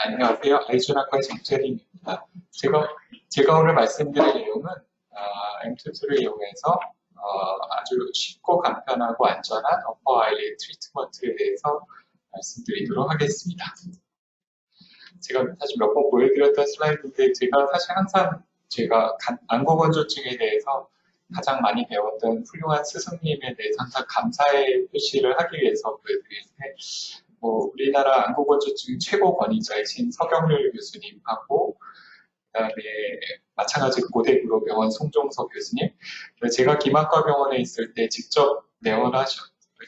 안녕하세요. 아이존학과의 정철인입니다. 제가 오늘 말씀드릴 내용은 M22를 이용해서 아주 쉽고 간편하고 안전한 어퍼 아이레 트리트먼트에 대해서 말씀드리도록 하겠습니다. 제가 사실 몇 번 보여드렸던 슬라이드인데 제가 사실 항상 제가 안구건조증에 대해서 가장 많이 배웠던 훌륭한 스승님에 대해서 항상 감사의 표시를 하기 위해서 보여드리는데 우리나라 안구건조증 최고 권위자이신 서경률 교수님하고 그다음에 마찬가지로 고대구로병원 송종석 교수님, 제가 김학과 병원에 있을 때 직접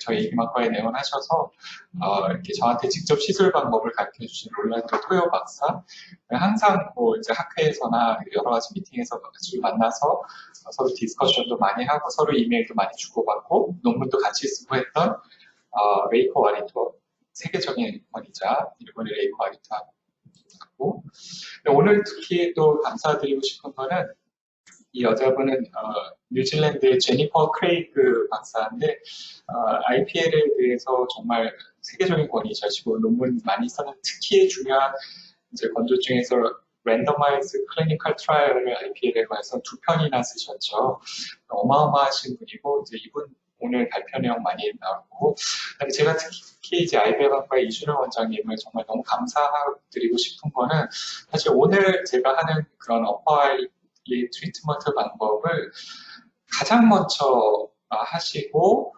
저희 김학과에 내원하셔서 이렇게 저한테 직접 시술 방법을 가르쳐 주신 롤란도 토요 박사, 항상 이제 학회에서나 여러 가지 미팅에서 같이 만나서 서로 디스커션도 많이 하고 서로 이메일도 많이 주고받고 논문도 같이 쓰고 했던 레이커 와리토, 세계적인 권위자 일본의 레이커 와리토하고, 오늘 특히 또 감사드리고 싶은 거는 이 여자분은 뉴질랜드의 제니퍼 크레이그 박사인데 IPL에 대해서 정말 세계적인 권위자시고 논문 많이 쓰는 특히 중요한 이제 건조증에서 랜더마이즈 클리니컬 트라이얼을 IPL에 관해서 2편이나 쓰셨죠. 어마어마하신 분이고 이제 이분 오늘 발표 내용 많이 나오고, 제가 특히 이제 아이베학과의 이준호 원장님을 정말 너무 감사드리고 싶은 거는 사실 오늘 제가 하는 그런 어퍼아이 트리트먼트 방법을 가장 먼저 하시고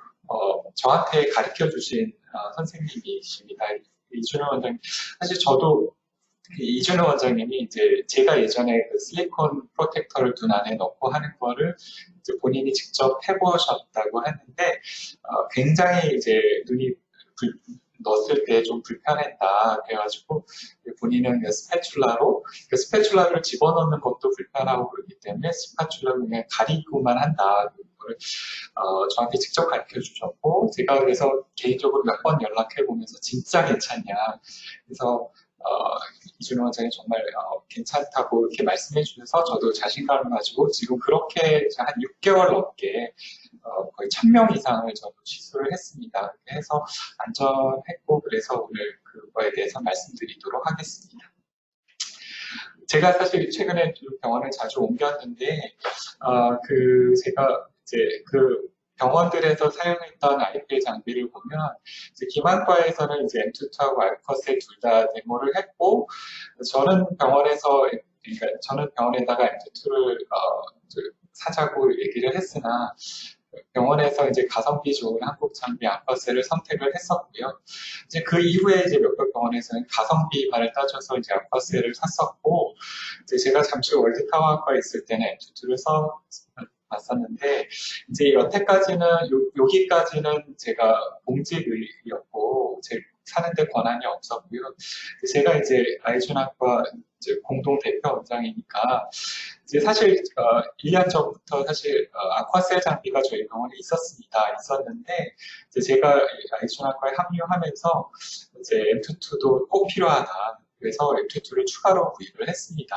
저한테 가르쳐 주신 선생님이십니다. 이준호 원장님. 사실 저도 이준호 원장님이 이제 제가 예전에 그 실리콘 프로텍터를 눈 안에 넣고 하는 거를 이제 본인이 직접 해보셨다고 했는데 굉장히 이제 눈이 넣었을 때 좀 불편했다. 그래가지고 본인은 스패츌라로 스패츌라를 집어넣는 것도 불편하고 그렇기 때문에 스패츌라로 그냥 가리고만 한다. 그거를 저한테 직접 가르쳐 주셨고, 제가 그래서 개인적으로 몇 번 연락해 보면서 진짜 괜찮냐. 그래서 이준호 원장이 정말 괜찮다고 이렇게 말씀해 주셔서 저도 자신감을 가지고 지금 그렇게 한 6개월 넘게 거의 1000명 이상을 저도 시술을 했습니다. 그렇게 해서 안전했고, 그래서 오늘 그거에 대해서 말씀드리도록 하겠습니다. 제가 사실 최근에 병원을 자주 옮겼는데 제가 이제 그 병원들에서 사용했던 IPL 장비를 보면 이제 김한과에서는 이제 M22하고 알컷에 둘 다 데모를 했고, 저는 병원에다가 M22를 사자고 얘기를 했으나 병원에서 이제 가성비 좋은 한국 장비 암퍼셀을 선택을 했었고요. 이제 그 이후에 이제 몇몇 병원에서는 가성비만을 따져서 이제 암퍼셀을 샀었고, 이제 제가 잠시 월드타워학과에 있을 때는 M22를 봤었는데, 이제 여태까지는 여기까지는 제가 공직이었고 사는데 권한이 없었고요. 제가 이제 아이존학과 공동 대표 원장이니까 이제 사실 1년 전부터 사실 아쿠아셀 장비가 저희 병원에 있었는데 이제 제가 아이존학과에 합류하면서 이제 M22도 꼭 필요하다. 그래서 M22를 추가로 구입을 했습니다.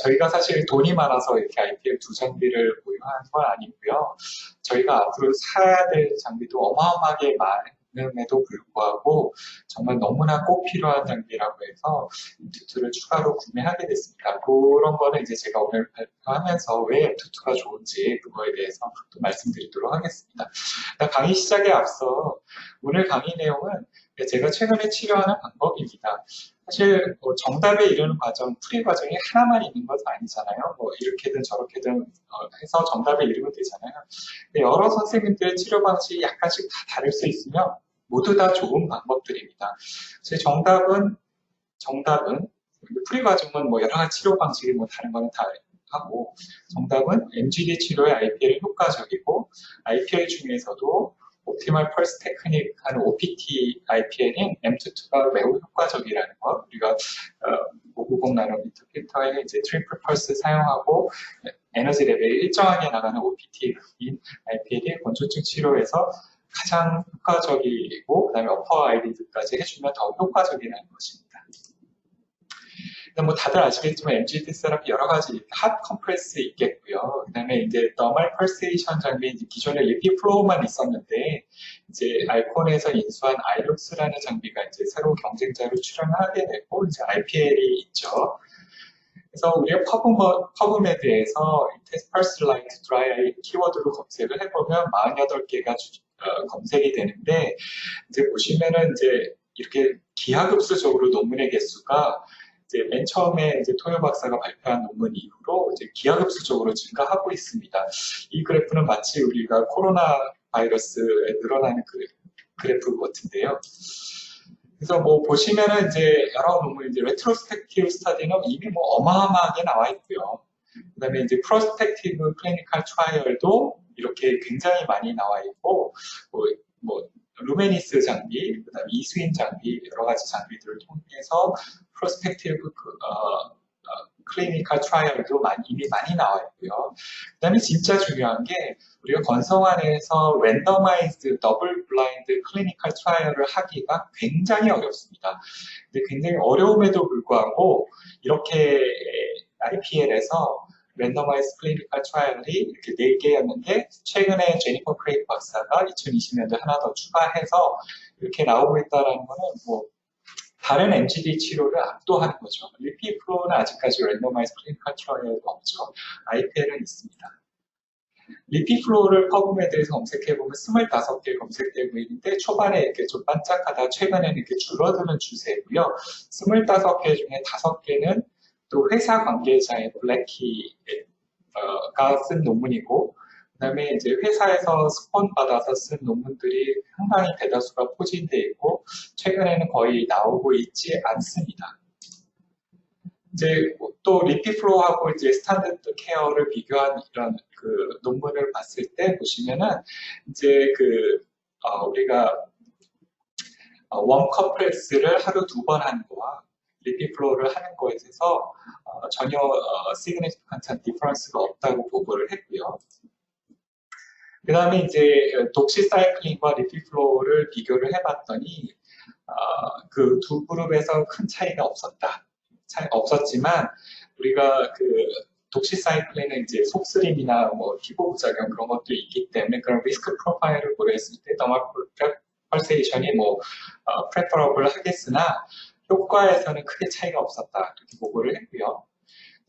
저희가 사실 돈이 많아서 이렇게 IPL 2장비를 보유한 건 아니고요. 저희가 앞으로 사야 될 장비도 어마어마하게 많음에도 불구하고 정말 너무나 꼭 필요한 장비라고 해서 M22를 추가로 구매하게 됐습니다. 그런 거는 이제 제가 오늘 발표하면서 왜 M22가 좋은지 그거에 대해서 또 말씀드리도록 하겠습니다. 강의 시작에 앞서 오늘 강의 내용은 제가 최근에 치료하는 방법입니다. 사실 정답에 이르는 과정, 풀이 과정이 하나만 있는 것은 아니잖아요. 이렇게든 저렇게든 해서 정답에 이르면 되잖아요. 여러 선생님들의 치료 방식이 약간씩 다 다를 수 있으면 모두 다 좋은 방법들입니다. 제 정답은 풀이 과정은 여러 가지 치료 방식이 다른 거는 다 하고, 정답은 MGD 치료의 IPL이 효과적이고, IPL 중에서도 옵티멀 펄스 테크닉 하는 OPT IPL인 M22가 매우 효과적이라는 것, 우리가 590 나노미터 필터에 이제 트리플 펄스 사용하고 에너지 레벨이 일정하게 나가는 OPT인 IPL이 건조증 치료에서 가장 효과적이고, 그 다음에 어퍼 아이리드까지 해주면 더 효과적이라는 것입니다. 근데 뭐 다들 아시겠지만 MGD 세라피 여러 가지 핫 컴프레스 있겠고요. 그다음에 이제 더멀 펄세이션 장비 기존에 리피 플로우만 있었는데 이제 알콘에서 인수한 아이룩스라는 장비가 이제 새로 경쟁자로 출연하게 되고 이제 IPL이 있죠. 그래서 우리가 퍼브메드에서 테스퍼스 라이트 드라이 키워드로 검색을 해보면 48개가 검색이 되는데 이제 보시면은 이제 이렇게 기하급수적으로 논문의 개수가 이제 맨 처음에 이제 토요 박사가 발표한 논문 이후로 이제 기하급수적으로 증가하고 있습니다. 이 그래프는 마치 우리가 코로나 바이러스에 늘어나는 그래프 같은데요. 그래서 뭐 보시면은 이제 여러 논문 이제 레트로스펙티브 스터디는 이미 뭐 어마어마하게 나와 있고요. 그다음에 이제 프로스펙티브 클리니컬 트라이얼도 이렇게 굉장히 많이 나와 있고 뭐 루메니스 장비, 그다음에 이수인 장비 여러 가지 장비들을 통해서 프로스펙티브 클리니컬 트라이얼도 이미 많이 나와 있고요. 그다음에 진짜 중요한 게 우리가 건성안에서 랜더마이즈드 더블 블라인드 클리니컬 트라이얼을 하기가 굉장히 어렵습니다. 근데 굉장히 어려움에도 불구하고 이렇게 IPL에서 랜더마이즈 클리니컬 트라이얼이 이렇게 4개였는데 최근에 제니퍼 크레이크 박사가 2020년도에 하나 더 추가해서 이렇게 나오고 있다는 거는 뭐 다른 MGD 치료를 압도하는 거죠. 리피 플로우는 아직까지 랜더마이즈 클리니컬 트라이얼이 없죠. IPL은 있습니다. 리피 플로우를 퍼브메드에서 검색해보면 25개 검색되고 있는데 초반에 이렇게 좀 반짝하다 최근에는 이렇게 줄어드는 추세고요. 25개 중에 5개는 또 회사 관계자의 블랙키가 쓴 논문이고 그 다음에 이제 회사에서 스폰 받아서 쓴 논문들이 상당히 대다수가 포진되어 있고 최근에는 거의 나오고 있지 않습니다. 이제 또 리피플로우하고 이제 스탠다드 케어를 비교한 이런 그 논문을 봤을 때 보시면은 이제 우리가 원 컴프레스를 하루 2번 하는 거와 리피플로우를 하는 거에 있어서 전혀 시그니피컨트한 디퍼런스가 없다고 보고를 했고요. 그 다음에 이제 독시사이클링과 리피플로우를 비교를 해봤더니 그 두 그룹에서 큰 차이가 없었지만 우리가 독시사이클린은 이제 속쓰림이나 뭐 피부 부작용 그런 것도 있기 때문에 그런 리스크 프로파일을 고려했을 때 더멀 펄세이션이 뭐 프레퍼러블 하겠으나 효과에서는 크게 차이가 없었다 이렇게 보고를 했고요.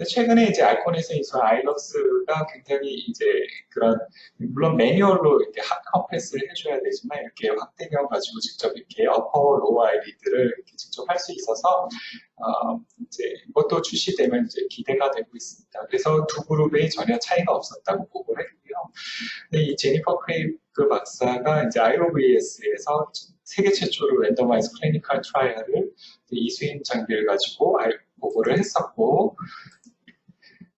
최근에 이제 알콘에서 인수한 아이럭스가 굉장히 이제 그런 물론 매뉴얼로 이렇게 핫 컴프레스를 해줘야 되지만 이렇게 확대경 가지고 직접 이렇게 어퍼 로우 아이리드를 이렇게 직접 할 수 있어서 이제 이것도 출시되면 이제 기대가 되고 있습니다. 그래서 두 그룹에 전혀 차이가 없었다고 보고를 했고요. 근데 이 제니퍼 크레이크 박사가 이제 IOVS에서 세계 최초로 랜더마이즈 클리니컬 트라이얼을 이수인 장비를 가지고 보고를 했었고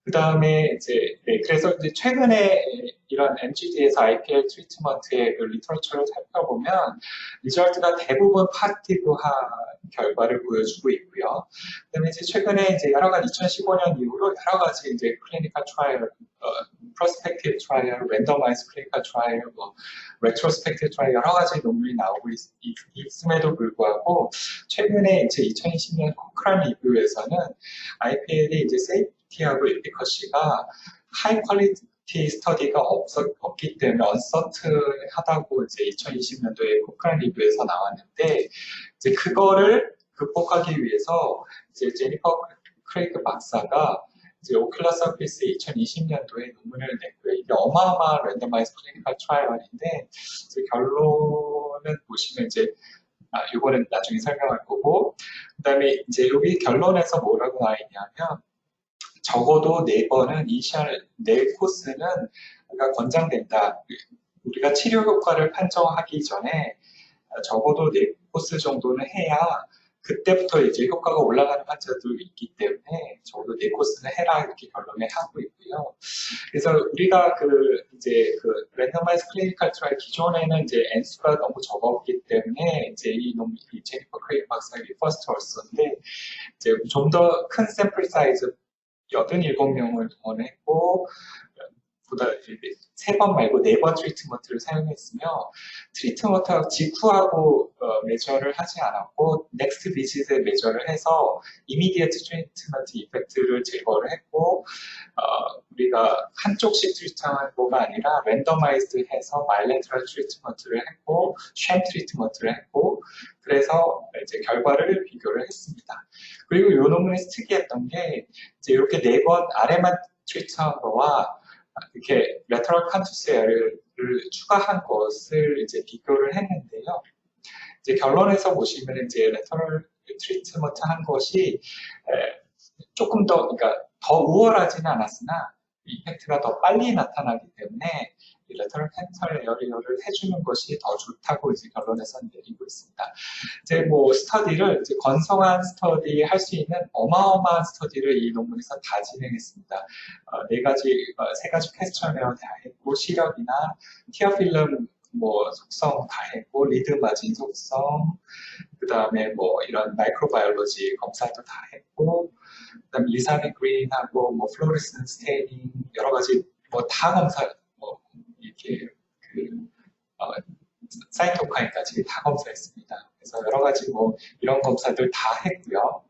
그 다음에 이제 그래서 이제 최근에 이런 MGD에서 IPL 트리트먼트의 그 리터처를 살펴보면 리절트가 대부분 파티브화 결과를 보여주고 있고요. 그다음에 이제 최근에 이제 여러 가지 2015년 이후로 여러 가지 이제 클리니컬 트라이얼, 프로스펙티브 트라이얼, 랜더마이즈 클리니컬 트라이얼, 뭐 레트로스펙티브 트라이얼 여러 가지 논문이 나오고 있음에도 불구하고 최근에 이제 2020년 코크란 리뷰에서는 IPL이 이제 세이프티하고 에피커시가 하이 퀄리티 스터디가 없기 때문에 언서튼하다고 이제 2020년도에 코크란 리뷰에서 나왔는데 이제 그거를 극복하기 위해서 이제 제니퍼 크레이크 박사가 이제 오큘러 서피스 2020년도에 논문을 냈고요. 이게 어마어마한 랜더마이즈 클리니컬 트라이얼인데 이제 결론은 보시면 이제 이거는 나중에 설명할 거고 그다음에 이제 여기 결론에서 뭐라고 나와 있냐면 적어도 4번은 이니셜 4코스는 우리가 권장된다. 우리가 치료 효과를 판정하기 전에 적어도 4코스 정도는 해야 그때부터 이제 효과가 올라가는 환자도 있기 때문에 적어도 4코스는 해라 이렇게 결론을 하고 있고요. 그래서 우리가 이제 랜더마이즈 클리니컬 트라이얼 기존에는 이제 N수가 너무 적었기 때문에 이제 이 제니퍼 크레이크 박사의 퍼스트 얼서인데 이제 좀 더 큰 샘플 사이즈 87명을 동원했고 보다 3번 말고 4번 트리트먼트를 사용했으며 트리트먼트 직후하고 메저를 하지 않았고 넥스트 비짓에 메저를 해서 이미디어트 트리트먼트 이펙트를 제거를 했고 우리가 한쪽씩 트리트먼트가 아니라 랜더마이즈드 해서 바이래터럴 트리트먼트를 했고 쉔 트리트먼트를 했고 그래서 이제 결과를 비교를 했습니다. 그리고 이 논문에서 특이했던 게 이제 이렇게 4번 아래만 트리트한 거와 이렇게 레터럴 컨투스 에어를 추가한 것을 이제 비교를 했는데요. 이제 결론에서 보시면 이제 레터럴 트리트먼트 한 것이 조금 더, 그러니까 더 우월하지는 않았으나 이펙트가 더 빨리 나타나기 때문에 이 레터럴 펜털 에어리어를 해주는 것이 더 좋다고 이제 결론에서 내리고 있습니다. 이제 뭐 스터디를 이제 건성한 스터디 할 수 있는 어마어마한 스터디를 이 논문에서 다 진행했습니다. 세 가지 퀘스천웨어 다 했고 시력이나 티어필름 뭐 속성 다 했고 리드 마진 속성 그 다음에 뭐 이런 마이크로바이올로지 검사도 다 했고 그다음 리사믹 그린하고 뭐 플로레센 스테이닝 여러 가지 뭐 다 검사 뭐 이렇게 사이토카인까지 다 검사했습니다. 그래서 여러 가지 뭐 이런 검사들 다 했고요.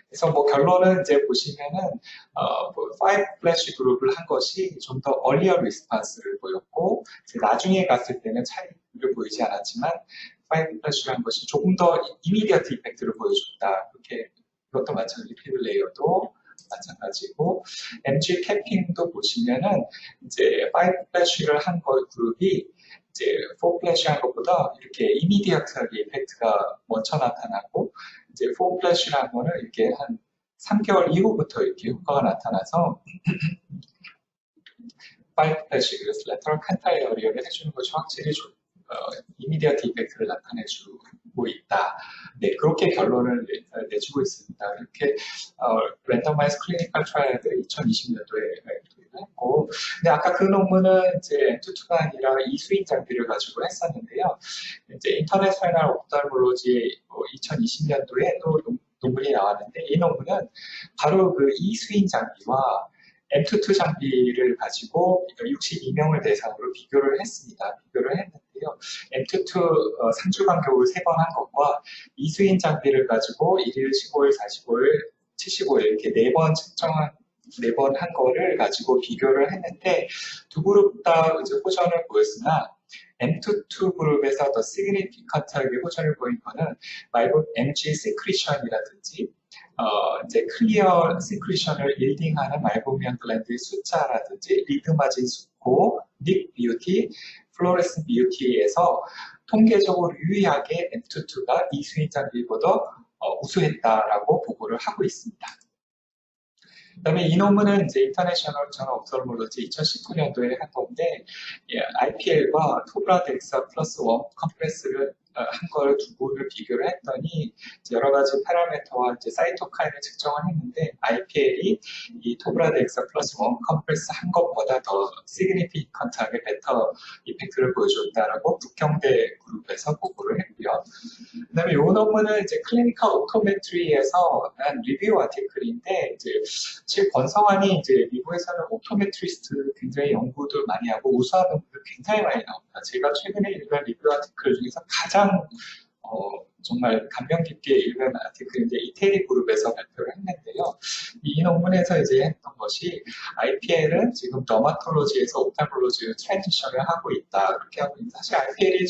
그래서 뭐 결론은 이제 보시면은 뭐 5 플래시 그룹을 한 것이 좀 더 얼리어 리스판스를 보였고 이제 나중에 갔을 때는 차이를 보이지 않았지만 5 플래시를 한 것이 조금 더 이미디어트 이펙트를 보여줬다. 그렇게 이것도 마찬가지 피드 레이어도 마찬가지고 MG 캠핑도 보시면은 이제 5 플래시를 한 그룹이 이제 4 플래시 한 것보다 이렇게 이미디어트하게 이펙트가 먼저 나타나고 이제 4 플래시를 한 거는 이렇게 한 3개월 이후부터 이렇게 효과가 나타나서 5 플래시 그래서 레터럴 칸타일 어리어를 해주는 것이 확실히 이미디어트 이펙트를 나타내주고 있다. 네, 그렇게 결론을 내주고 있습니다. 이렇게 랜덤마이즈 클리니컬 트라이얼을 2020년도에 했고, 근데 아까 그 논문은 이제 M22가 아니라 이수인 장비를 가지고 했었는데요. 이제 인터내셔널 옵탈몰로지 2020년도에 또 논문이 나왔는데 이 논문은 바로 그 이수인 장비와 M22 장비를 가지고 62명을 대상으로 비교를 했습니다. 비교를 했는데요. M22 3주 간격으로 3번 한 것과 이수인 장비를 가지고 1일, 15일, 45일, 75일 이렇게 4번 측정한 4번 한 거를 가지고 비교를 했는데 두 그룹 다 이제 호전을 보였으나 M22 그룹에서 더 시그니피컨트하게 호전을 보인 거는 말고 MG 시크리션이라든지 이제 클리어 시크리션을 일딩하는 말보미안 글랜드의 숫자라든지 리드 마진 수코, 닉 뷰티, 플로레슨 뷰티에서 통계적으로 유의하게 M22가 이수인 장비보다 우수했다라고 보고를 하고 있습니다. 그 다음에 이 논문은 이제 인터내셔널 저널 옵설몰로지 2019년도에 한 건데 IPL과 토브라드 엑사 플러스 원 컴프레스를 한 거를 두 개를 비교를 했더니 여러 가지 파라미터와 이제 사이토카인을 측정을 했는데 IPL이 이 토브라드 엑사 플러스 원 컴프레스 한 것보다 더 시그니피컨트하게 베터 이펙트를 보여줬다라고 북경대 그룹에서 보고를 했고요. 그 다음에 이 논문은 이제 클리니컬 오토메트리에서 한 리뷰 아티클인데 이제 실 권성환이 이제 미국에서는 오토메트리스트 굉장히 연구도 많이 하고 우수한 논문도 굉장히 많이 나옵니다. 제가 최근에 읽은 리뷰 아티클 중에서 가장 정말 감명 깊게 읽은 아티클인데 이태리 그룹에서 발표를 했는데요. 이 논문에서 이제 했던 것이 IPL은 지금 더마톨로지에서 옵탈몰로지로 트랜지션을 하고 있다. 그렇게 하고 있는데 사실 IPL이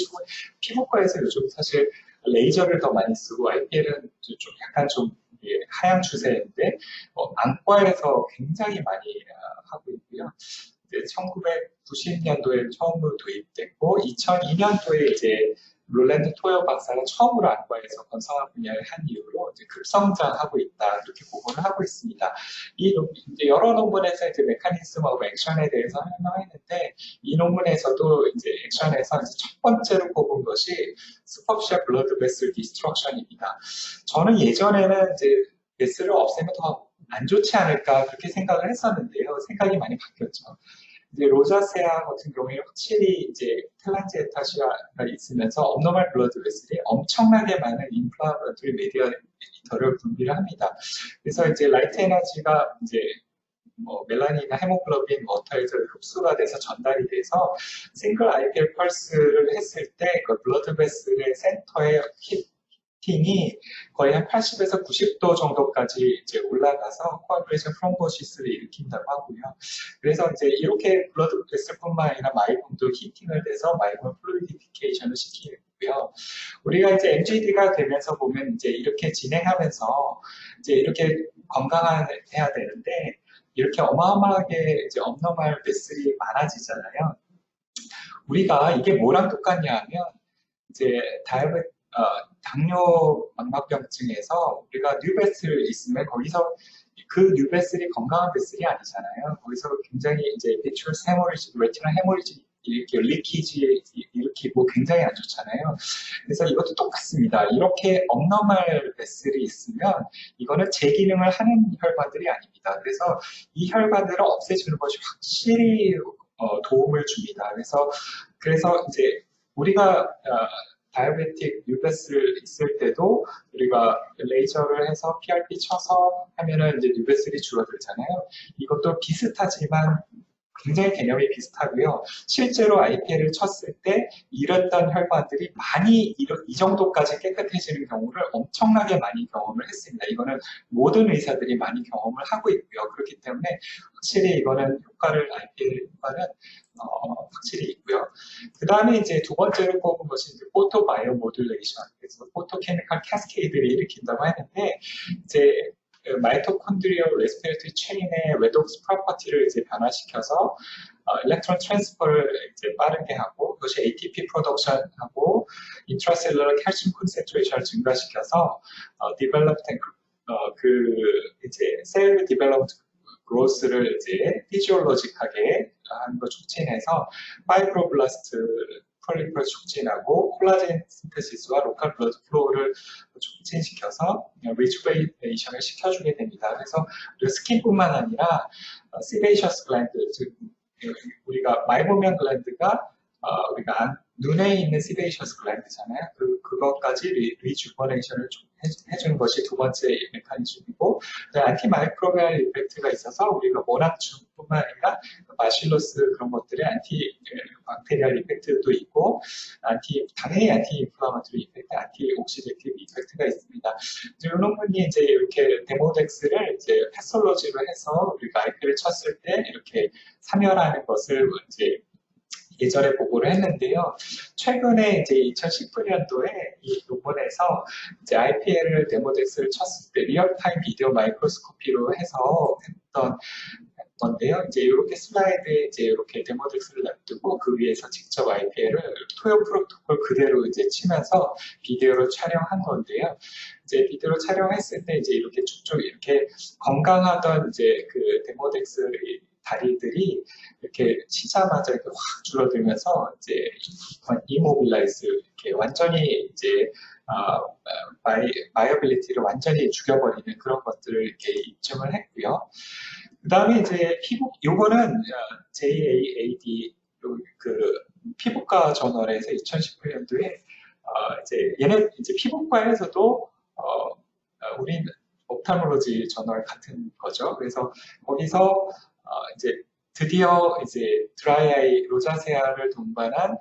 피부과에서 요즘 사실 레이저를 더 많이 쓰고 IPL은 좀 약간 좀 하향 추세인데 안과에서 굉장히 많이 하고 있고요. 1990년도에 처음으로 도입됐고 2002년도에 이제 롤랜드 토요 박사가 처음으로 안과에서 건성화 분야를 한 이후로 이제 급성장하고 있다 이렇게 보고를 하고 있습니다. 이제 여러 논문에서 이제 메커니즘하고 액션에 대해서 설명했는데 이 논문에서도 이제 액션에서 이제 첫 번째로 꼽은 것이 슈퍼피셜 블러드 베슬 디스트럭션입니다. 저는 예전에는 이제 베슬을 없애면 더 안 좋지 않을까 그렇게 생각을 했었는데요. 생각이 많이 바뀌었죠. 이제 로자세아 같은 경우에 확실히 이제 텔란지에타시아가 있으면서 업노멀 블러드 베슬이 엄청나게 많은 인플라마토리 메디어터를 분비를 합니다. 그래서 이제 라이트 에너지가 이제 뭐 멜라닌이나 헤모글로빈 워터에서 흡수가 돼서 전달이 돼서 싱글 IPL 펄스를 했을 때 그 블러드 베슬의 센터에 히팅이 거의 한 80에서 90도 정도까지 이제 올라가서 코아구레이션 프롬보시스를 일으킨다고 하고요. 그래서 이제 이렇게 블러드 베슬뿐만 아니라 마이봄도 히팅을 돼서 마이봄 플루이디피케이션을 시키고요. 우리가 이제 MGD가 되면서 보면 이제 이렇게 진행하면서 이제 이렇게 건강해야 되는데 이렇게 어마어마하게 이제 업노멀 베슬이 많아지잖아요. 우리가 이게 뭐랑 똑같냐 하면 이제 당뇨 망막병증에서 우리가 뉴베슬 있으면 거기서 그 뉴베슬이 건강한 베슬이 아니잖아요. 거기서 굉장히 이제 비추얼 헤모리지, 레티널 헤모리지 이렇게 리키지 일으키고 굉장히 안 좋잖아요. 그래서 이것도 똑같습니다. 이렇게 업노멀 베슬이 있으면 이거는 제 기능을 하는 혈관들이 아닙니다. 그래서 이 혈관들을 없애주는 것이 확실히 도움을 줍니다. 그래서 이제 우리가 다이어베틱 뉴베슬 있을 때도 우리가 레이저를 해서 PRP 쳐서 하면은 이제 뉴베슬이 줄어들잖아요. 이것도 비슷하지만 굉장히 개념이 비슷하고요. 실제로 IPL을 쳤을 때 잃었던 혈관들이 많이 이 정도까지 깨끗해지는 경우를 엄청나게 많이 경험을 했습니다. 이거는 모든 의사들이 많이 경험을 하고 있고요. 그렇기 때문에 확실히 이거는 IPL 효과는 확실히 있고요. 그 다음에 이제 두 번째로 꼽은 것이 이제 포토 바이오 모듈레이션, 그래서 포토 케미컬 캐스케이드를 일으킨다고 하는데 이제 마이토콘드리얼 레스피레이터리 체인의 레독스 프로퍼티를 이제 변화시켜서 일렉트론 트랜스퍼를 이제 빠르게 하고 그것이 ATP 프로덕션하고 인트라셀룰러 칼슘 콘센트레이션을 증가시켜서 디벨롭드 그 이제 셀 디벨롭드 그로스를 이제 피지올로직하게 하는 걸 촉진해서 파이브로블라스트 폴리퍼를 촉진하고 콜라겐 신테시스와 로컬 블러드 플로우를 촉진시켜서 리주베이션을 시켜주게 됩니다. 그래서 우리가 스킨뿐만 아니라 시베이셔스 글랜드, 즉 우리가 마이보미안 글랜드가 우리가 눈에 있는 시베이셔스 글랜드잖아요. 그것까지 리주버네이션을 해주는 것이 두 번째 메커니즘이고, 안티마이크로비알 이펙트가 있어서 우리가 모낭충뿐만 아니라 바실로스 그런 것들의 안티박테리얼 이펙트도 있고, 당연히 안티인플라마토리 이펙트, 안티옥시데이티브 이펙트가 있습니다. 이 논문이 이제 이렇게 데모덱스를 이제 패솔로지로 해서 우리가 IP를 쳤을 때 이렇게 사멸하는 것을 이제 예전에 보고를 했는데요. 최근에 이제 2019년도에 이 논문에서 이제 IPL을 데모덱스를 쳤을 때 리얼타임 비디오 마이크로스코피로 해서 했던 건데요. 이제 이렇게 슬라이드에 이제 이렇게 데모덱스를 놔두고 그 위에서 직접 IPL을 토요 프로토콜 그대로 이제 치면서 비디오로 촬영한 건데요. 이제 비디오로 촬영했을 때 이제 이렇게 쭉쭉 이렇게 건강하던 이제 그 데모덱스 다리들이 이렇게 치자마자 이렇게 확 줄어들면서 이제 이모빌라이즈 이렇게 완전히 이제 바이어빌리티를 완전히 죽여버리는 그런 것들을 이렇게 입증을 했고요. 그 다음에 이제 요거는 JAAD 그 피부과 저널에서 2019년도에 이제 얘네 이제 피부과에서도 우리 옵탈몰로지 저널 같은 거죠. 그래서 거기서 이제 드디어 이제 드라이아이 로자세아를 동반한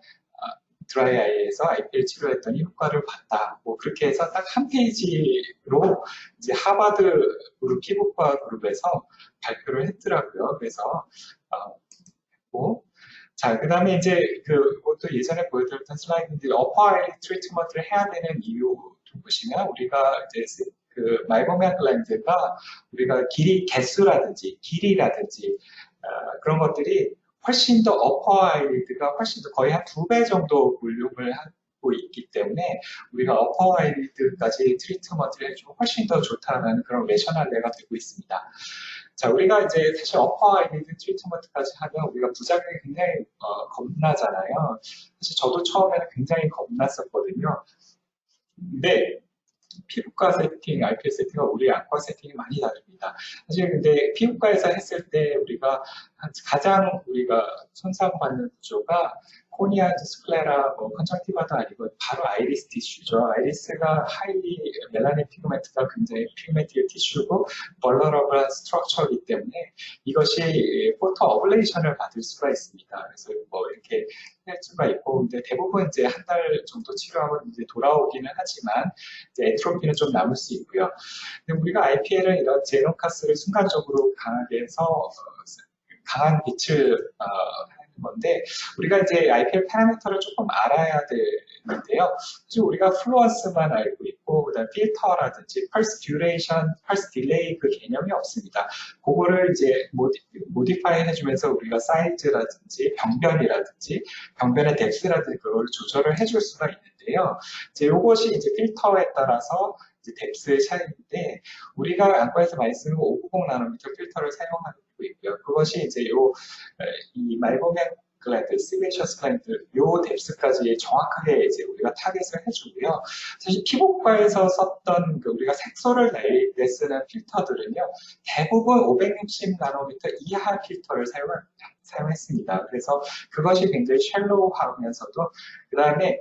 드라이아이에서 IPL 치료했더니 효과를 봤다. 뭐 그렇게 해서 딱 한 페이지로 이제 하버드 그룹 피부과 그룹에서 발표를 했더라고요. 그래서 자, 그 다음에 이제 그것도 예전에 보여드렸던 슬라이드인데 어퍼 아이 트리트먼트를 해야 되는 이유 좀 보시면 우리가 이제 그 마이보미안 글랜드가 우리가 개수라든지 길이라든지 그런 것들이 훨씬 더 어퍼 아이리드가 훨씬 더 거의 한 2배 정도 볼륨을 하고 있기 때문에 우리가 어퍼 아이리드까지 트리트먼트를 해주면 훨씬 더 좋다는 그런 레셔널레가 되고 있습니다. 자, 우리가 이제 사실 어퍼 아이리드 트리트먼트까지 하면 우리가 부작용이 굉장히 겁나잖아요. 사실 저도 처음에는 굉장히 겁났었거든요. 근데 피부과 세팅, IPL 세팅과 우리 안과 세팅이 많이 다릅니다. 사실 근데 피부과에서 했을 때 우리가 가장 우리가 손상받는 구조가 코니아, 스클레라, 컨정티바도 아니고 바로 아이리스 티슈죠. 아이리스가 하이리 멜라닌 피그멘트가 굉장히 피그멘티드 티슈고 벌러러블한 스트럭처이기 때문에 이것이 포토 어블레이션을 받을 수가 있습니다. 그래서 이렇게 할 수가 있고, 근데 대부분 이제 한 달 정도 치료하고 이제 돌아오기는 하지만 이제 에트로피는 좀 남을 수 있고요. 근데 우리가 IPL은 이런 제노카스를 순간적으로 강하게 해서 강한 빛을 하는 건데, 우리가 이제 IPL 파라미터를 조금 알아야 되는데요. 사실 우리가 플루언스만 알고 있고, 그다음 필터라든지 펄스 듀레이션, 펄스 딜레이 그 개념이 없습니다. 그거를 이제 모디파이 해주면서 우리가 사이즈라든지 병변이라든지 병변의 뎁스라든지 그걸 조절을 해줄 수가 있는데요. 이제 이것이 이제 필터에 따라서 이제 뎁스의 차이인데, 우리가 안과에서 많이 쓰는 590 나노미터 필터를 사용하고 있고요. 그것이 이제 이 말보면 글랜드, 시베이셔스 글랜드, 요 뎁스까지 정확하게 이제 우리가 타겟을 해주고요. 사실 피부과에서 썼던 우리가 색소를 날릴 때 쓰는 필터들은요, 대부분 560 나노미터 이하 필터를 사용했습니다. 그래서 그것이 굉장히 셜로우하면서도, 그 다음에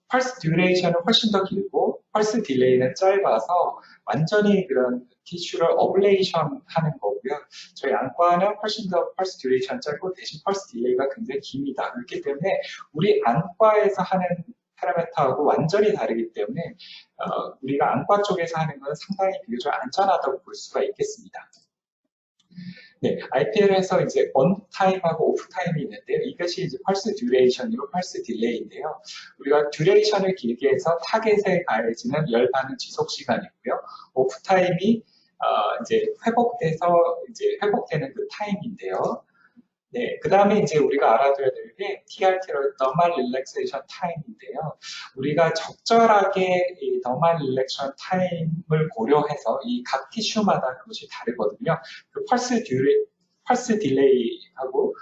펄스 듀레이션은 훨씬 더 길고 펄스 딜레이는 짧아서 완전히 그런 티슈를 어블레이션 하는 거고요. 저희 안과는 훨씬 더 펄스 듀레이션 짧고 대신 펄스 딜레이가 굉장히 깁니다. 그렇기 때문에 우리 안과에서 하는 파라메터하고 완전히 다르기 때문에 우리가 안과 쪽에서 하는 건 상당히 비교적 안전하다고 볼 수가 있겠습니다. 네, IPL에서 이제 on 타임하고 오프 타임이 있는데요. 이것이 이제 펄스 듀레이션이고 펄스 딜레이인데요. 우리가 듀레이션을 길게 해서 타겟에 가해지는 열 반응 지속 시간이고요. 오프 타임이 이제 회복되는 그 타임인데요. 네, 그 다음에 이제 우리가 알아둬야 될 게 TRT로 Thermal Relaxation Time인데요. 우리가 적절하게 이 Thermal Relaxation Time을 고려해서 이 각 티슈마다 그것이 다르거든요. 그 펄스 딜레이하고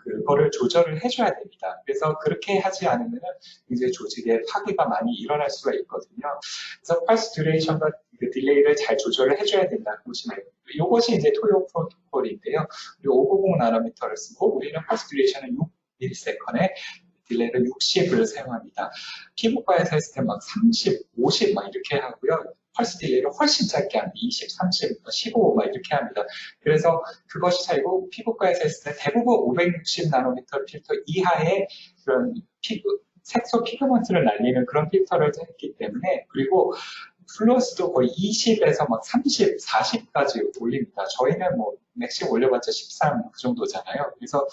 그거를 조절을 해줘야 됩니다. 그래서 그렇게 하지 않으면 이제 조직에 파괴가 많이 일어날 수가 있거든요. 그래서 펄스 듀레이션과 그 딜레이를 잘 조절을 해줘야 된다고 보시면 됩니다. 이것이 이제 토요 프로토콜인데요. 우리 590 나노미터를 쓰고 우리는 펄스 듀레이션은 6ms에 딜레이를 60을 사용합니다. 피부과에서 했을 때 막 30, 50 막 이렇게 하고요. 펄스 딜레이를 훨씬 짧게 합니다. 20, 30, 15 막 이렇게 합니다. 그래서 그것이 차이고 피부과에서 했을 때 대부분 560 나노미터 필터 이하의 그런 색소 피그먼트를 날리는 그런 필터를 했기 때문에, 그리고 플러스도 거의 20에서 막 30, 40까지 올립니다. 저희는 뭐 맥심 올려봤자 13 그 정도잖아요. 그래서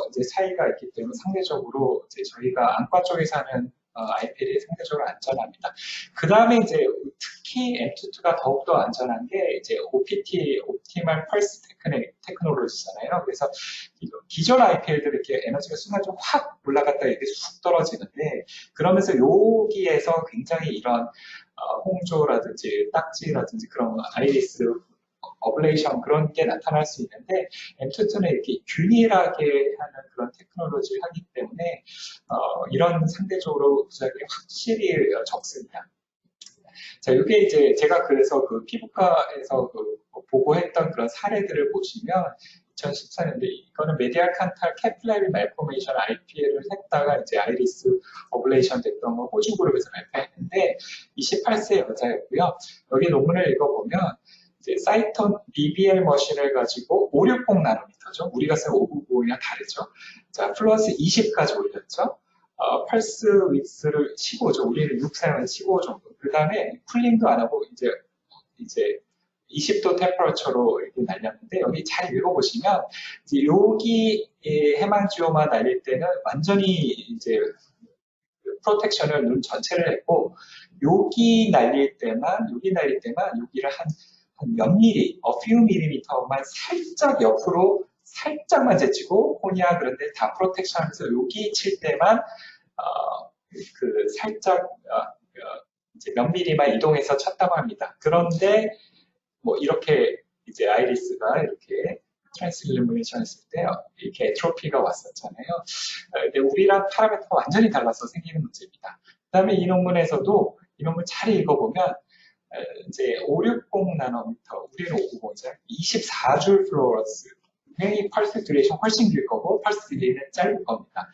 이제 차이가 있기 때문에 상대적으로 이제 저희가 안과 쪽에서 하는 IPL이 상대적으로 안전합니다. 그 다음에 이제 특히 M22가 더욱더 안전한 게 이제 OPT, Optimal Pulse 테크놀로지잖아요. 그래서 기존 IPL들 이렇게 에너지가 순간적으로 확 올라갔다 이렇게 쑥 떨어지는데, 그러면서 여기에서 굉장히 이런 홍조라든지 딱지라든지 그런 아이리스 어블레이션 그런 게 나타날 수 있는데, M22는 이렇게 균일하게 하는 그런 테크놀로지를 하기 때문에 이런 상대적으로 부작용이 확실히 적습니다. 자, 이게 이제 제가 그래서 그 피부과에서 보고했던 그런 사례들을 보시면 2014년대 이거는 메디알 칸탈 캐필라리 말포메이션 IPL을 했다가 이제 아이리스 어블레이션 됐던 거 호주 그룹에서 발표했는데 28세 여자였고요. 여기 논문을 읽어보면 이제 사이톤 BBL 머신을 가지고 560 나노미터죠. 우리가 쓰는 590이랑 다르죠. 자, 플러스 20까지 올렸죠. 펄스 윗스를 15죠. 우리는 6 사용해서 15 정도. 그 다음에 쿨링도 안 하고 이제 20도 템퍼러처로 이렇게 날렸는데, 여기 잘 읽어보시면 이제 여기 헤만지오마 날릴 때는 완전히 이제 프로텍션을 눈 전체를 했고, 여기 날릴 때만 여기를 한 몇 미리, few 밀리미터만 살짝 옆으로 살짝만 제치고 코니아 그런데 다 프로텍션 하면서 여기 칠 때만 그 살짝 이제 몇 미리만 이동해서 쳤다고 합니다. 그런데 뭐 이렇게 이제 아이리스가 이렇게 트랜스일루미네이션 했을 때 이렇게 에트로피가 왔었잖아요. 근데 우리랑 파라미터가 완전히 달라서 생기는 문제입니다. 그 다음에 이 논문에서도 이 논문 잘 읽어보면 이제 560 나노미터, 우리는 590이죠. 24줄 플로러스 당연히 펄스 듀레이션 훨씬 길 거고 펄스 딜레이는 짧을 겁니다.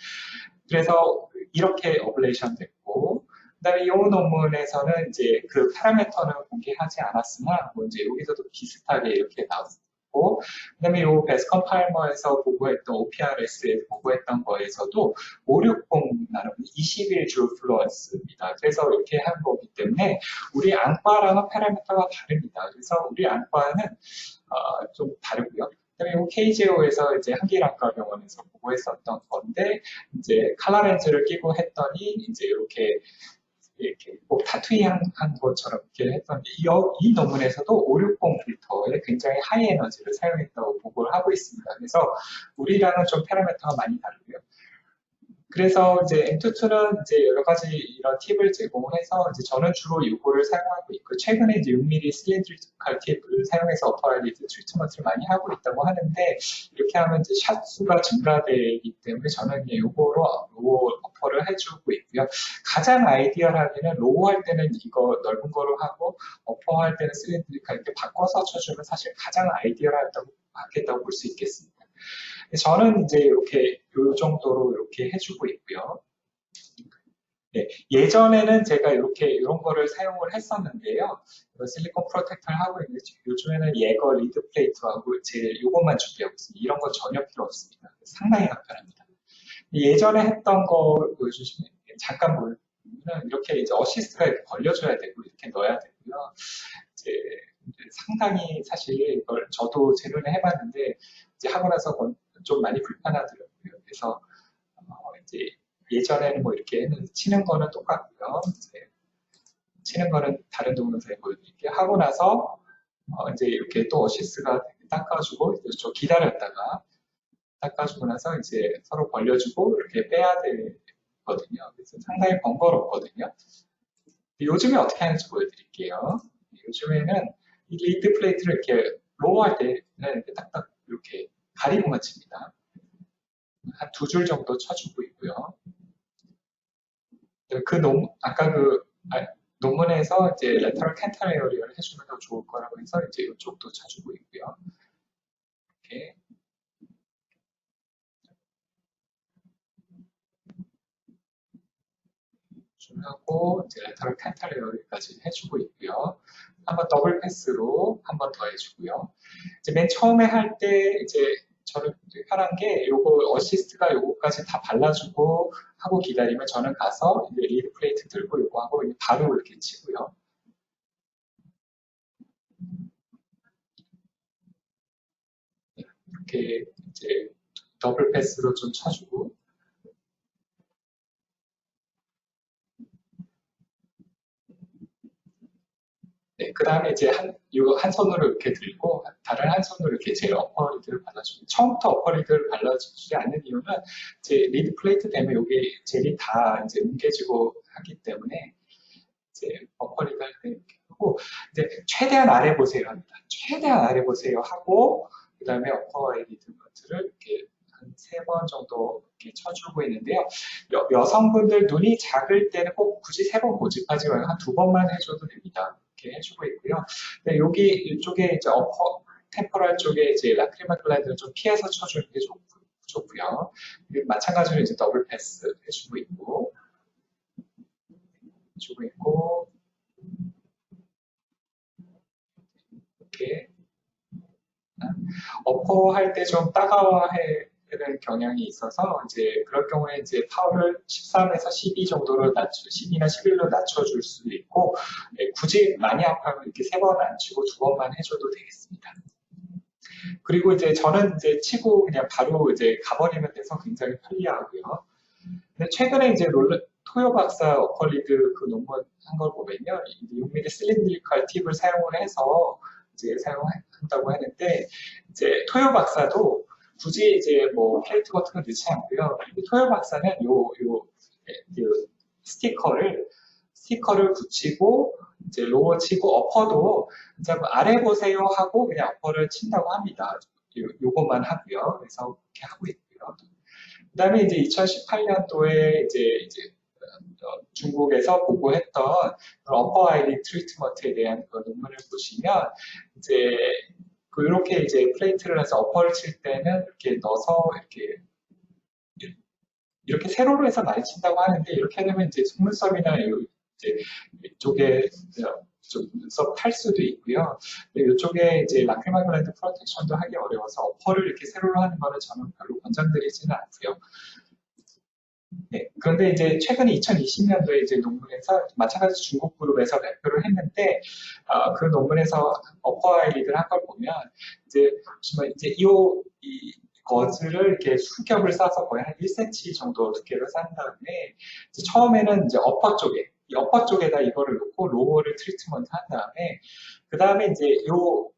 그래서 이렇게 어블레이션 됐고, 그다음에 이 논문에서는 이제 그 파라미터는 공개하지 않았으나 뭐 이제 여기서도 비슷하게 이렇게 나왔고, 그다음에 이 베스컨 팔머에서 보고했던 OPRS에 보고했던 거에서도 560 나름 21줄 플루언스입니다. 그래서 이렇게 한 거기 때문에 우리 안과랑은 파라미터가 다릅니다. 그래서 우리 안과는 좀 다르고요. 그다음에 KJO에서 이제 한길안과 병원에서 보고했었던 건데, 이제 칼라 렌즈를 끼고 했더니 이제 이렇게 꼭 타투잉 한 것처럼 이렇게 했던데, 이 논문에서도 560필터에 굉장히 하이 에너지를 사용했다고 보고를 하고 있습니다. 그래서 우리랑은 좀 파라미터가 많이 다르고요. 그래서 이제 M22는 이제 여러 가지 이런 팁을 제공해서 이제 저는 주로 이거를 사용하고 있고, 최근에 이제 6mm 실린드리컬 팁을 사용해서 어퍼아이리드 트리트먼트를 많이 하고 있다고 하는데, 이렇게 하면 이제 샷 수가 증가되기 때문에 저는 그냥 요거로 로우 어퍼를 해주고 있고요. 가장 아이디얼하게는 로우 할 때는 이거 넓은 거로 하고, 어퍼 할 때는 실린드리컬 이렇게 바꿔서 쳐주면 사실 가장 아이디얼하겠다고 볼 수 있겠습니다. 저는 이제 이렇게 이 정도로 이렇게 해주고 있고요. 네, 예전에는 제가 이런 거를 사용을 했었는데요. 실리콘 프로텍터를 하고 있는데 요즘에는 예거 리드 플레이트하고 제 이것만 준비하고 있습니다. 이런 건 전혀 필요 없습니다. 상당히 간편합니다. 예전에 했던 거 보여주시면 잠깐 보면 이렇게 이제 어시스트가 이렇게 벌려줘야 되고 이렇게 넣어야 되고요. 이제 상당히 사실 이걸 저도 제 눈에 해봤는데 이제 하고 나서 좀 많이 불편하더라고요. 그래서 이제 예전에는 뭐 이렇게 했는데 치는 거는 똑같고요. 이제 치는 거는 다른 동영상에 보여드릴게요. 하고 나서 이제 이렇게 또 어시스트가 닦아주고 좀 기다렸다가 닦아주고 나서 이제 서로 벌려주고 이렇게 빼야 되거든요. 그래서 상당히 번거롭거든요. 요즘에 어떻게 하는지 보여드릴게요. 요즘에는 이 리드 플레이트를 이렇게 로우할 때는 이렇게 딱딱 이렇게 가리고만 칩니다. 한 2줄 정도 쳐주고 있고요. 아까 논문에서 이제 레터럴 캔탈레어리어를 해주면 더 좋을 거라고 해서 이제 이쪽도 쳐주고 있고요. 이렇게. 하고 이제 레터럴 캔탈레어리까지 해주고 있고요. 한번 더블 패스로 한 번 더 해주고요. 이제 맨 처음에 할 때 이제 저는 편한 게 요거 어시스트가 요거까지 다 발라주고 하고 기다리면 저는 가서 이제 리드 플레이트 들고 요거 하고 바로 이렇게 치고요. 이렇게 이제 더블 패스로 좀 쳐주고 네, 그 다음에 이제 한 손으로 이렇게 들고, 다른 한 손으로 이렇게 제 어퍼리드를 발라주고, 처음부터 어퍼리드를 발라주지 않는 이유는, 제 리드 플레이트 되면 여기 젤이 다 이제 뭉개지고 하기 때문에, 이제 어퍼리드 할 때 이렇게 하고, 이제 최대한 아래 보세요 합니다. 최대한 아래 보세요 하고, 그 다음에 어퍼리드 버튼을 이렇게 한 3번 정도 이렇게 쳐주고 있는데요. 여성분들 눈이 작을 때는 꼭 굳이 3번 고집하지 말고 한 2번만 해줘도 됩니다. 이렇게 해주고 있고요. 네, 이쪽에 이제 템포럴 쪽에 이제 라크리마 글라이드를 좀 피해서 쳐주는 게 좋고요. 마찬가지로 이제 더블 패스 해주고 있고, 이렇게 어퍼 할 때 좀 따가워하는 경향이 있어서 이제 그럴 경우에 이제 파워를 13에서 12 정도로 12나 11로 낮춰줄 수도 있고, 굳이 많이 아파하면 이렇게 3번 안 치고 2번만 해줘도 되겠습니다. 그리고 이제 저는 이제 치고 그냥 바로 이제 가버리면 돼서 굉장히 편리하고요. 근데 최근에 이제 토요 박사 어퍼리드 그 논문 한 걸 보면요, 6mm 실린드리컬 팁을 사용을 해서 이제 사용한다고 하는데, 이제 토요 박사도 굳이 이제 뭐 플레이트 같은 거 넣지 않고요. 토요 박사는 스티커를 붙이고 이제 로어 치고 어퍼도 이제 아래 보세요 하고 그냥 어퍼를 친다고 합니다. 요것만 하고요. 그래서 그렇게 하고 있고요. 그 다음에 이제 2018년도에 이제 중국에서 보고했던 어퍼 아이리 트리트먼트에 대한 그 논문을 보시면 이제 이렇게 이제 플레이트를 해서 어퍼를 칠 때는 이렇게 넣어서 이렇게 세로로 해서 많이 친다고 하는데, 이렇게 되면 이제 속눈썹이나 이제 이쪽에 좀 눈썹 탈 수도 있고요. 이쪽에 이제 라크리말 글랜드 프로텍션도 하기 어려워서 어퍼를 이렇게 세로로 하는 거는 저는 별로 권장드리지는 않고요. 네, 그런데 이제 최근에 2020년도에 이제 논문에서 마찬가지 중국 그룹에서 발표를 했는데, 그 논문에서 어퍼 아이리드를 한 걸 보면 이제 보시면 이제 이 거즈를 이렇게 수겹을 싸서 거의 한 1cm 정도 두께로 싼 다음에 이제 처음에는 이제 이 어퍼 쪽에다 이거를 놓고 로어를 트리트먼트 한 다음에 그 다음에 이제 이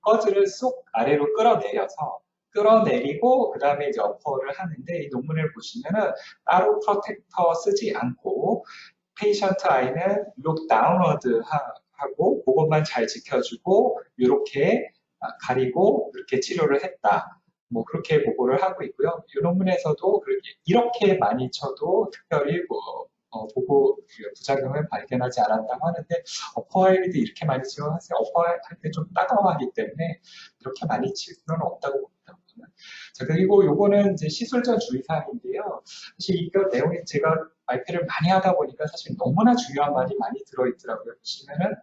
거즈를 쏙 아래로 끌어내리고 그 다음에 이제 어퍼를 하는데, 이 논문을 보시면은 따로 프로텍터 쓰지 않고 페이션트 아이는 룩 다운워드 하고 그것만 잘 지켜주고 이렇게 가리고 이렇게 치료를 했다. 뭐 그렇게 보고를 하고 있고요. 이 논문에서도 이렇게 많이 쳐도 특별히 보고 부작용을 발견하지 않았다고 하는데, 어퍼 아이리드 이렇게 많이 치면 사실 어퍼 할 때 좀 따가워하기 때문에 이렇게 많이 칠 필요는 없다고 봅니다. 자, 그리고 요거는 이제 시술 전 주의사항인데요. 사실 이거 내용이 제가 발표를 많이 하다 보니까 사실 너무나 중요한 말이 많이 들어있더라고요. 보시면은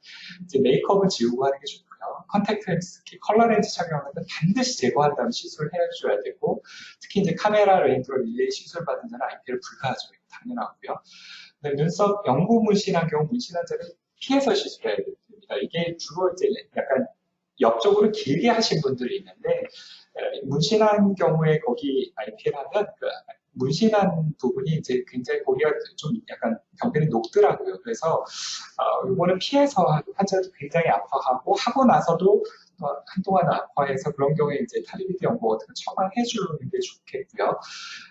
이제 메이크업은 지우고 하는 게 좋고요. 컨택트 렌즈, 특히 컬러 렌즈 착용하는 건 반드시 제거한 다음 시술을 해줘야 되고, 특히 이제 카메라 레인저 릴레이 시술 받은 자는 IPL 불가하죠. 당연하고요. 눈썹 영구 문신한 경우 문신 환자는 피해서 시술해야 됩니다. 이게 주로 이제 약간 옆쪽으로 길게 하신 분들이 있는데, 문신한 경우에 거기 IPL 하면 문신한 부분이 이제 굉장히 거기가 좀 약간 병변이 녹더라고요. 그래서 이거는 피해서 환자도 굉장히 아파하고 하고 나서도 한동안 아파해서 그런 경우에 이제 타리비드 연고 같은 거 처방해 주는 게 좋겠고요.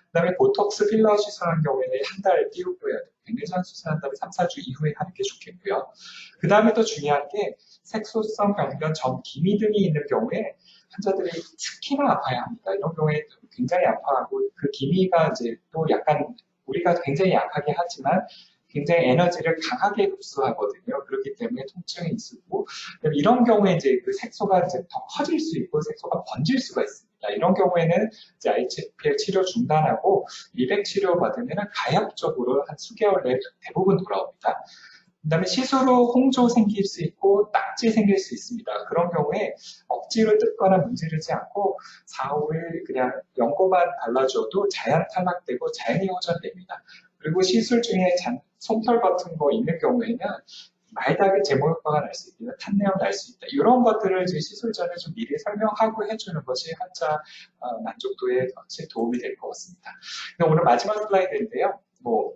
그다음에 보톡스 필러 시술한 경우에는 한 달 띄우고 해야 돼요. 백내장 수술한 다음에 3, 4주 이후에 하는 게 좋겠고요. 그 다음에 또 중요한 게 색소성 변변, 점, 기미 등이 있는 경우에 환자들이 특히나 아파야 합니다. 이런 경우에 굉장히 아파하고 그 기미가 이제 또 약간 우리가 굉장히 약하게 하지만 굉장히 에너지를 강하게 흡수하거든요. 그렇기 때문에 통증이 있고, 이런 경우에 이제 그 색소가 이제 더 커질 수 있고 색소가 번질 수가 있습니다. 이런 경우에는 이제 IPL 치료 중단하고 미백 치료 받으면 가역적으로 한 수개월 내에 대부분 돌아옵니다. 그 다음에 시술로 홍조 생길 수 있고 딱지 생길 수 있습니다. 그런 경우에 억지로 뜯거나 문지르지 않고 4, 5일 그냥 연고만 발라줘도 자연 탈락되고 자연히 호전됩니다. 그리고 시술 중에 솜털 같은 거 있는 경우에는 말다하게 제모 효과가 날 수 있다, 탄내염 날 수 있다. 이런 것들을 이제 시술 전에 좀 미리 설명하고 해주는 것이 환자 만족도에 도움이 될 것 같습니다. 오늘 마지막 슬라이드인데요. 뭐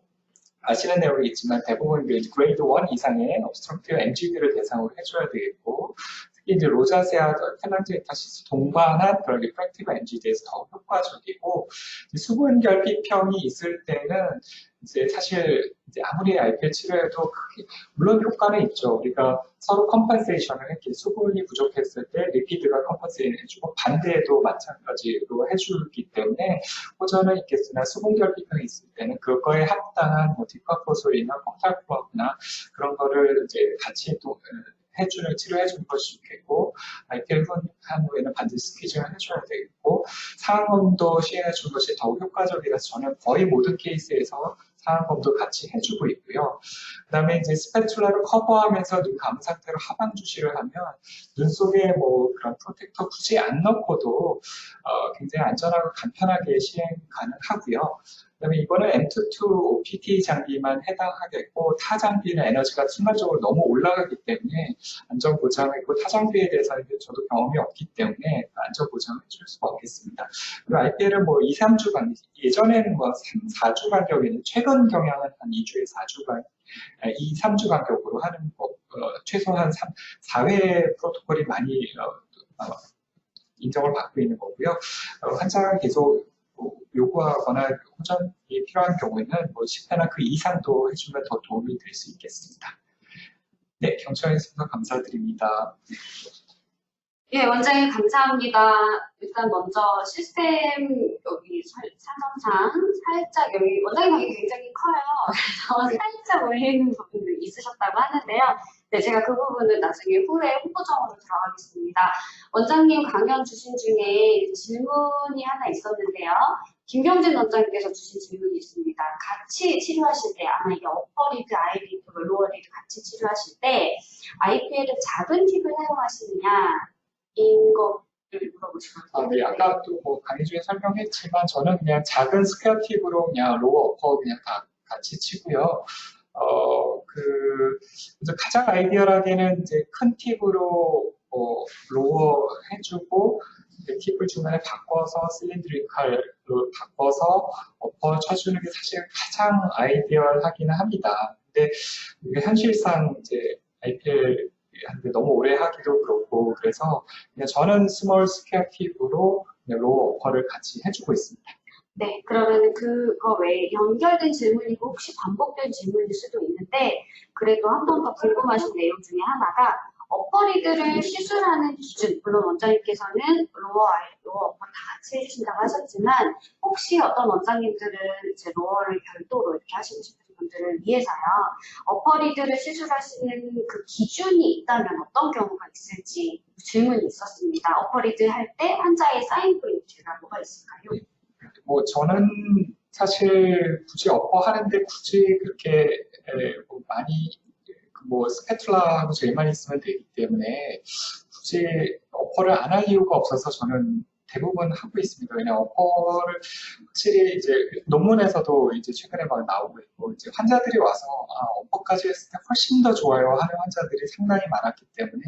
아시는 내용이 있지만 대부분 그레이드 1 이상의 obstructive MG들을 대상으로 해줘야 되겠고, 특히 이제 로자세아, 텔랑지에타시스 동반한 그런 리프랙티브 MG들에서 더 효과적이고, 수분 결핍형이 있을 때는 이제 사실 이제 아무리 IPL 치료해도 물론 효과는 있죠. 우리가 서로 컴pen세이션을 했기, 수분이 부족했을 때 리피드가 컴pen세이션 해주고 반대에도 마찬가지로 해주기 때문에 호전은 있겠으나 수분 결핍형이 있을 때는 그거에 합당한 뭐 디카포솔이나 펑탈프로나 그런 거를 이제 같이 또 치료해주는 것이 좋겠고, IPL 한 후에는 반드시 스퀴징을 해줘야 되겠고, 상황검도 시행해주는 것이 더욱 효과적이라서 저는 거의 모든 케이스에서 상황검도 같이 해주고 있고요. 그 다음에 이제 스패츌라를 커버하면서 눈 감은 상태로 하방 주시를 하면 눈 속에 뭐 그런 프로텍터 굳이 안 넣고도 굉장히 안전하고 간편하게 시행 가능하고요. 그다음에 이거는 M22 OPT 장비만 해당하겠고, 타 장비는 에너지가 순간적으로 너무 올라가기 때문에 안전 보장이고, 타 장비에 대해서는 저도 경험이 없기 때문에 안전 보장을 해줄 수가 없겠습니다. 그리고 IPL은 뭐 2, 3주 간격, 예전에는 뭐 3, 4주 간격이는 최근 경향은 한 2주에 4주 2, 3주 간격으로 하는 거, 최소한 4회 프로토콜이 많이 인정을 받고 있는 거고요. 환자가 계속 요구하거나 호전이 필요한 경우에는 뭐 10회나 그 이상도 해주면 더 도움이 될 수 있겠습니다. 네, 경청해 주셔서 감사드립니다. 예, 원장님 감사합니다. 일단 먼저 시스템 여기 사정상 살짝 여기 원장님 여기 굉장히 커요. 그래서 살짝 올리는 부분도 있으셨다고 하는데요. 네, 제가 그 부분은 나중에 후에 홍보정으로 들어가겠습니다. 원장님 강연 주신 중에 질문이 하나 있었는데요. 김경진 원장님께서 주신 질문이 있습니다. 같이 치료하실 때, 아마 이게 어퍼리드, 아이리드, 로어리드 같이 치료하실 때 IPL은 작은 팁을 사용하시느냐인 것을 물어보시거든요. 네, 아까도 뭐 강의 중에 설명했지만 저는 그냥 작은 스퀘어 팁으로 그냥 로어, 어퍼 그냥 다 같이 치고요. 이제 가장 아이디얼하게는 이제 큰 팁으로 로어 해주고 이제 팁을 중간에 바꿔서 실린드리칼로 바꿔서 어퍼 쳐주는 게 사실 가장 아이디얼하기는 합니다. 근데 이게 현실상 이제 IPL 한데 너무 오래 하기도 그렇고 그래서 그냥 저는 스몰 스퀘어 팁으로 그냥 로어 어퍼를 같이 해주고 있습니다. 네, 그러면 그거 외에 연결된 질문이고 혹시 반복된 질문일 수도 있는데 그래도 한 번 더 궁금하신 내용 중에 하나가 어퍼리드를 시술하는 기준, 물론 원장님께서는 로어, 어퍼 다 같이 해주신다고 하셨지만 혹시 어떤 원장님들은 이제 로어를 별도로 이렇게 하시고 싶은 분들을 위해서요. 어퍼리드를 시술하시는 그 기준이 있다면 어떤 경우가 있을지 질문이 있었습니다. 어퍼리드 할 때 환자의 사인 포인트가 뭐가 있을까요? 뭐 저는 사실 굳이 어퍼 하는데 굳이 그렇게 뭐 많이 뭐 스패툴라하고 제일만 있으면 되기 때문에 굳이 어퍼를 안 할 이유가 없어서 저는 대부분 하고 있습니다. 왜냐면 어퍼를 확실히 이제 논문에서도 이제 최근에 막 나오고 있고 이제 환자들이 와서 어퍼까지 했을 때 훨씬 더 좋아요 하는 환자들이 상당히 많았기 때문에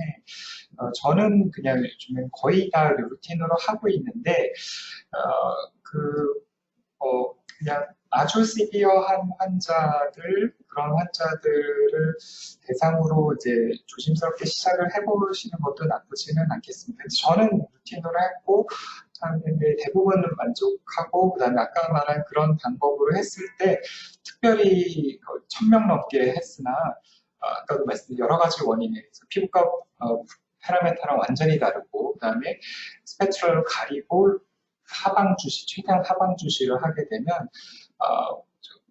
저는 그냥 요즘엔 거의 다 루틴으로 하고 있는데 그냥 아주 시비어한 환자들, 그런 환자들을 대상으로 이제 조심스럽게 시작을 해보시는 것도 나쁘지는 않겠습니다. 저는 루틴으로 했고, 근데 대부분은 만족하고, 그 다음에 아까 말한 그런 방법으로 했을 때, 특별히 1000명 넘게 했으나, 아까도 말씀드린 여러 가지 원인에 있어서 피부과 파라메타랑 완전히 다르고, 그 다음에 스페트럴로 가리고, 최대한 하방 주시를 하게 되면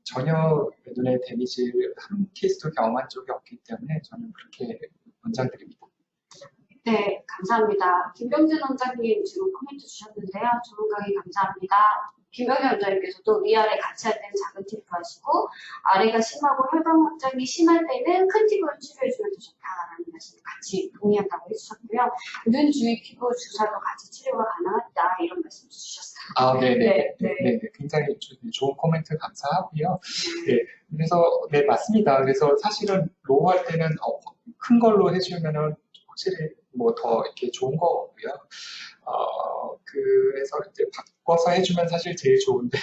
전혀 눈에 데미지를 한 케이스도 경험한 적이 없기 때문에 저는 그렇게 권장드립니다. 네, 감사합니다. 김병진 원장님 지금 코멘트 주셨는데요. 좋은 강의 감사합니다. 김병진 원장님께서도 위아래 같이 할 때는 작은 팁을 하시고 아래가 심하고 혈관 확장이 심할 때는 큰 팁으로 치료해주면 더 좋다라는 말씀을 같이 동의한다고 해주셨고요. 눈 주위 피부 주사도 같이 치료가 가능하다 이런 말씀 주셨어요. 네네. 네, 굉장히 좋은 코멘트 감사하고요. 네, 그래서 네 맞습니다. 그래서 사실은 로우 할 때는 큰 걸로 해주면은 확실히 뭐 더 이렇게 좋은 거고요. 그래서 이제 바꿔서 해주면 사실 제일 좋은데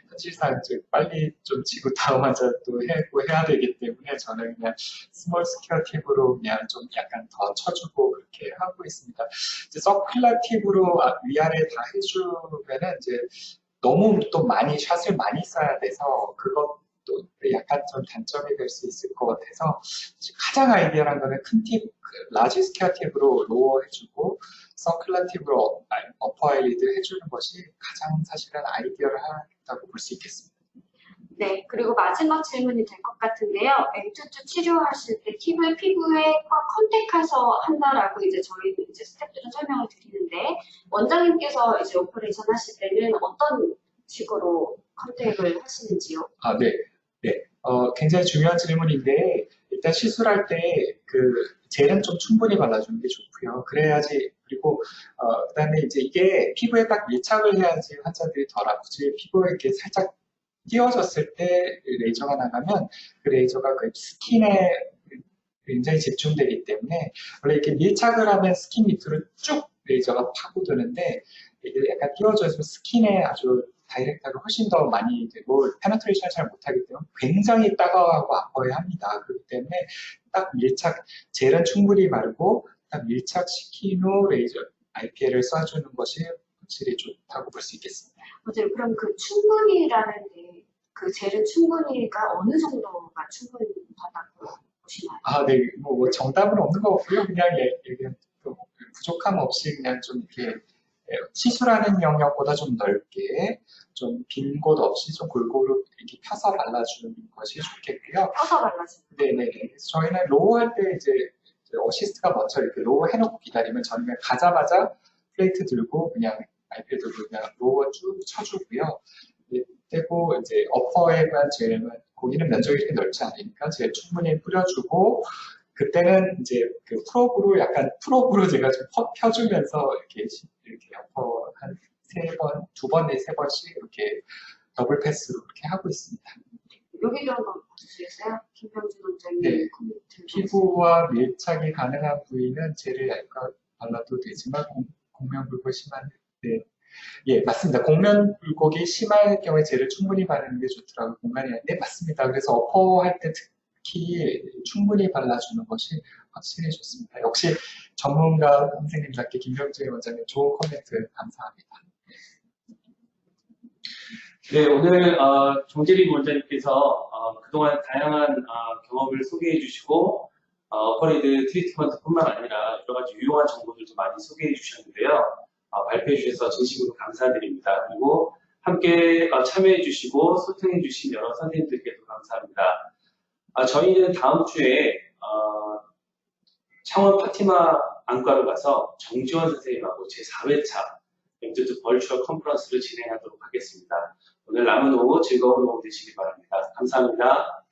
사실상 이제 빨리 좀 지고 다음 환자도 해야 되기 때문에 저는 그냥 스몰 스퀘어 팁으로 그냥 좀 약간 더 쳐주고 그렇게 하고 있습니다. 이제 서큘러 팁으로 위아래 다 해주면은 이제 너무 또 샷을 많이 써야 돼서 그것도 약간 좀 단점이 될 수 있을 것 같아서 가장 아이디어한 거는 큰 팁, 라지 스퀘어 팁으로 로어 해주고 서큘러 팁으로 어퍼 아이리드 해주는 것이 가장 사실은 아이디어하다고 볼 수 있겠습니다. 네, 그리고 마지막 질문이 될 것 같은데요. M22 치료하실 때 팁을 피부에 컨택해서 한다라고 이제 저희 이제 스태프들은 설명을 드리는데 원장님께서 이제 오퍼레이션 하실 때는 어떤 식으로 컨택을 하시는지요? 네. 굉장히 중요한 질문인데 일단 시술할 때 그 젤은 좀 충분히 발라주는 게 좋고요. 그래야지 그리고 그다음에 이제 이게 피부에 딱 밀착을 해야지 환자들이 덜 아프지 피부에 이렇게 살짝 띄워졌을 때 레이저가 나가면 그 레이저가 그 스킨에 굉장히 집중되기 때문에 원래 이렇게 밀착을 하면 스킨 밑으로 쭉 레이저가 파고드는데 이게 약간 띄워져서 스킨에 아주 다이렉트하게 훨씬 더 많이 되고 페네트레이션을 잘 못하기 때문에 굉장히 따가워하고 아파야 합니다. 그렇기 때문에 딱 젤은 충분히 바르고 딱 밀착시킨 후 레이저 IPL을 쏴주는 것이 확실히 좋다고 볼 수 있겠습니다. 맞아요. 그럼 그 충분히라는 게 그 젤은 충분히가 어느 정도가 충분하다고 보시나요? 네. 뭐 정답은 없는 것 같고요. 그냥 부족함 없이 그냥 좀 이렇게 시술하는 영역보다 좀 넓게 좀 빈 곳 없이 좀 골고루 이렇게 펴서 발라주는 것이 좋겠고요. 펴서 발라주는. 네네네. 그래서 저희는 로우 할 때 이제 어시스트가 먼저 이렇게 로우 해놓고 기다리면 저희는 가자마자 플레이트 들고 그냥 아이패드 들고 그냥 로우 쭉 쳐주고요. 그리고 이제 어퍼에만 젤은 거기는 면적이 이렇게 넓지 않으니까 젤 충분히 뿌려주고 그때는 이제 그 프롭으로 제가 좀 펴주면서 이렇게 어퍼 한 두 번, 세 번씩 이렇게 더블 패스로 이렇게 하고 있습니다. 여기도 한번 봐주시겠어요? 김병준 원장님 네. 코멘트. 피부와 밀착이 가능한 부위는 젤을 얇게 발라도 되지만 공면불고 심한 네. 예, 맞습니다. 공면불곡이 심할 경우에 젤을 충분히 바르는 게 좋더라고요. 공간이 네, 맞습니다. 그래서 어퍼 할 때 특히 충분히 발라주는 것이 확실히 좋습니다. 역시 전문가 선생님답게 김병준 원장님 좋은 코멘트 감사합니다. 네, 오늘 정재림 원장님께서 그동안 다양한 경험을 소개해 주시고 어퍼레이드 트리트먼트뿐만 아니라 여러 가지 유용한 정보들도 많이 소개해 주셨는데요. 발표해 주셔서 진심으로 감사드립니다. 그리고 함께 참여해 주시고 소통해 주신 여러 선생님들께도 감사합니다. 저희는 다음 주에 창원 파티마 안과로 가서 정지원 선생님하고 제4회차 엠투 벌추얼 컨퍼런스를 진행하도록 하겠습니다. 오늘 남은 오후 즐거운 오후 되시기 바랍니다. 감사합니다.